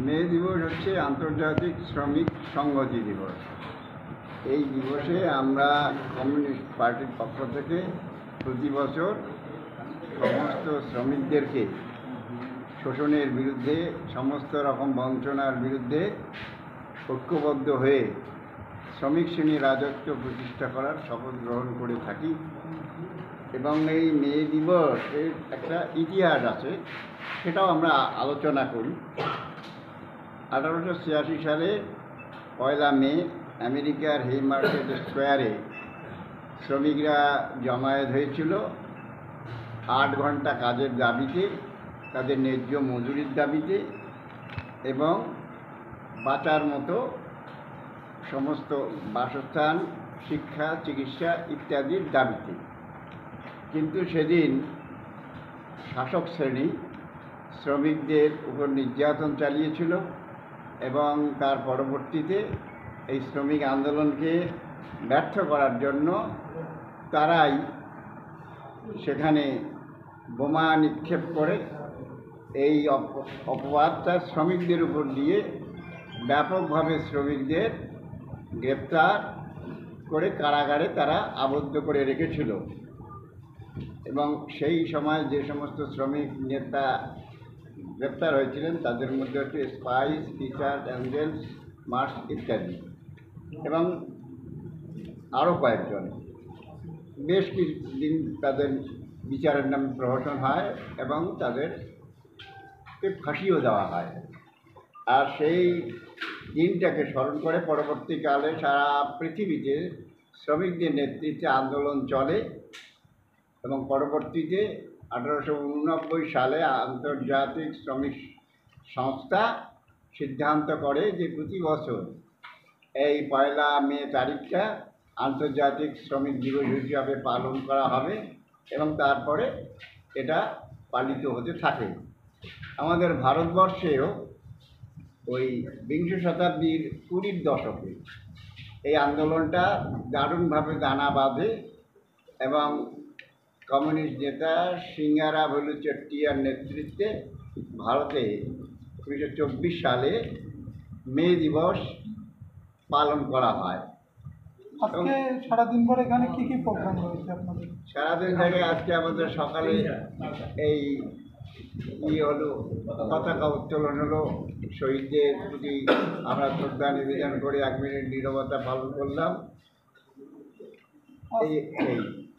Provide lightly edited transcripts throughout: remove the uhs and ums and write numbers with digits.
মে দিবস হচ্ছে আন্তর্জাতিক শ্রমিক সংহতি দিবস। এই দিবসে আমরা কমিউনিস্ট পার্টির পক্ষ থেকে প্রতি বছর সমস্ত শ্রমিকদেরকে শোষণের বিরুদ্ধে, সমস্ত রকম বঞ্চনার বিরুদ্ধে ঐক্যবদ্ধ হয়ে শ্রমিক শ্রেণীর রাজত্ব প্রতিষ্ঠা করার শপথ গ্রহণ করে থাকি। এবং এই মে দিবসের একটা ইতিহাস আছে, সেটাও আমরা আলোচনা করি। 1886 সালে 1 মে আমেরিকার হেইমার্কেট স্কোয়ারে শ্রমিকরা জমায়েত হয়েছিল 8 ঘন্টা কাজের দাবিতে, তাদের ন্যায্য মজুরির দাবিতে এবং বাঁচার মতো সমস্ত বাসস্থান, শিক্ষা, চিকিৎসা ইত্যাদির দাবিতে। কিন্তু সেদিন শাসক শ্রেণী শ্রমিকদের উপর নির্যাতন চালিয়েছিল এবং তার পরবর্তীতে এই শ্রমিক আন্দোলনকে ব্যর্থ করার জন্য তারাই সেখানে বোমা নিক্ষেপ করে এই অপবাদটা শ্রমিকদের উপর দিয়ে ব্যাপকভাবে শ্রমিকদের গ্রেপ্তার করে কারাগারে তারা আবদ্ধ করে রেখেছিল। এবং সেই সময় যে সমস্ত শ্রমিক নেতা গ্রেপ্তার হয়েছিলেন তাদের মধ্যে হচ্ছে স্পাইস, রিচার্ড, অ্যাঞ্জেলস, মার্স ইত্যাদি, এবং আরও কয়েকজন। বেশ কিছুদিন তাদের বিচারের নামে প্রহসন হয় এবং তাদেরকে ফাঁসিও দেওয়া হয়। আর সেই দিনটাকে স্মরণ করে পরবর্তীকালে সারা পৃথিবীতে শ্রমিকদের নেতৃত্বে আন্দোলন চলে এবং পরবর্তীতে 1889 সালে আন্তর্জাতিক শ্রমিক সংস্থা সিদ্ধান্ত করে যে প্রতি বছর এই 1 মে তারিখটা আন্তর্জাতিক শ্রমিক দিবস হিসাবে পালন করা হবে এবং তারপরে এটা পালিত হতে থাকে। আমাদের ভারতবর্ষেও ওই বিংশ শতাব্দীর 20-র দশকে এই আন্দোলনটা দারুণভাবে দানা বাঁধে এবং কমিউনিস্ট নেতা সিঙ্গারাভেলু চেট্টিয়ার নেতৃত্বে ভারতে 1924 সালে মে দিবস পালন করা হয়। আজকে সারাদিন পরে এখানে কি কি প্রোগ্রাম রয়েছে আপনাদের? সারাদিন থেকে আজকে আমাদের সকালে এই হলো পতাকা উত্তোলন হলো, শহীদদের প্রতি আমরা শ্রদ্ধা নিবেদন করে 1 মিনিট নীরবতা পালন করলাম। এই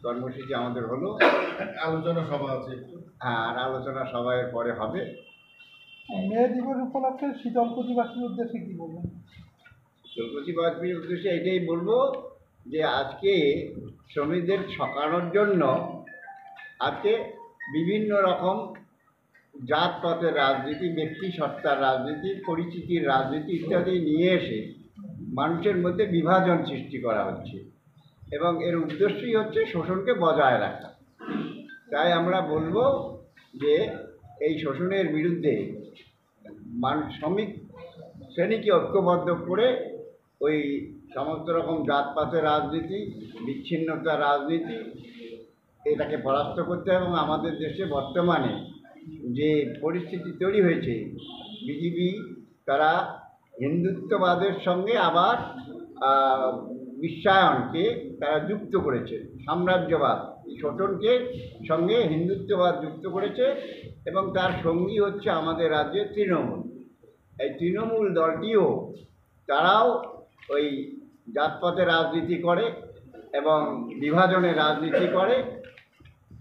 কর্মসূচি আমাদের হলো। আলোচনা সভা আছে, হ্যাঁ, আর আলোচনা সভার পরে হবে। মে দিবস উপলক্ষে শীতলকুচিবাসীর উদ্দেশ্যে কি বলবেন? শীতলকুচিবাসীর উদ্দেশ্যে এটাই বলবো যে আজকে শ্রমিকদের ঠকানোর জন্য আজকে বিভিন্ন রকম জাতপাতের রাজনীতি, ব্যক্তি সত্তার রাজনীতি, পরিচিতির রাজনীতি ইত্যাদি নিয়ে এসে মানুষের মধ্যে বিভাজন সৃষ্টি করা হচ্ছে এবং এর উদ্দেশ্যই হচ্ছে শোষণকে বজায় রাখা। তাই আমরা বলবো যে এই শোষণের বিরুদ্ধে শ্রমিক শ্রেণীকে ঐক্যবদ্ধ করে ওই সমস্ত রকম জাতপাতের রাজনীতি, বিচ্ছিন্নতার রাজনীতি এটাকে পরাস্ত করতে হবে। এবং আমাদের দেশে বর্তমানে যে পরিস্থিতি তৈরি হয়েছে, বিজেপি তারা হিন্দুত্ববাদের সঙ্গে আবার বিশ্বায়নকে তারা যুক্ত করেছে, সাম্রাজ্যবাদ শোষণকে সঙ্গে হিন্দুত্ববাদ যুক্ত করেছে এবং তার সঙ্গী হচ্ছে আমাদের রাজ্যের তৃণমূল। এই তৃণমূল দলটিও তারাও ওই জাতপাতের রাজনীতি করে এবং বিভাজনের রাজনীতি করে।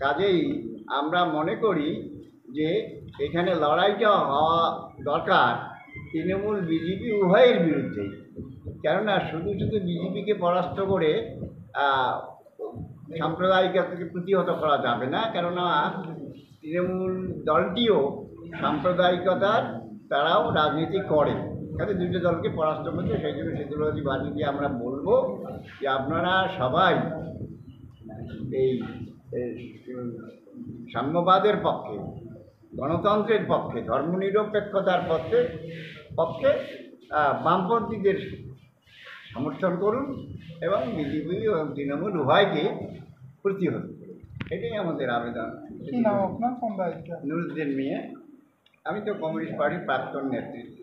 কাজেই আমরা মনে করি যে এখানে লড়াইটা হওয়া দরকার তৃণমূল বিজেপি উভয়ের বিরুদ্ধেই। কেননা শুধু শুধু বিজেপিকে পরাস্ত করে সাম্প্রদায়িকতাকে প্রতিহত করা যাবে না, কেননা তৃণমূল দলটিও সাম্প্রদায়িকতার তারাও রাজনীতি করে। কাজে দুটো দলকে পরাস্ত করছে। সেই জন্য শীতলকুচিবাসী দিয়ে আমরা বলবো যে আপনারা সবাই এই সাম্যবাদের পক্ষে, গণতন্ত্রের পক্ষে, ধর্মনিরপেক্ষতার পক্ষে বামপন্থীদের সমর্থন করুন এবং বিজেপি এবং তৃণমূল উভয়কে প্রতিহত করুন। এটাই আমাদের আবেদন। কি নাম আপনার? কোন দায়িত্ব? নুরুদ্দিন মিয়া। আমি তো কমিউনিস্ট পার্টির প্রাক্তন নেতৃত্ব।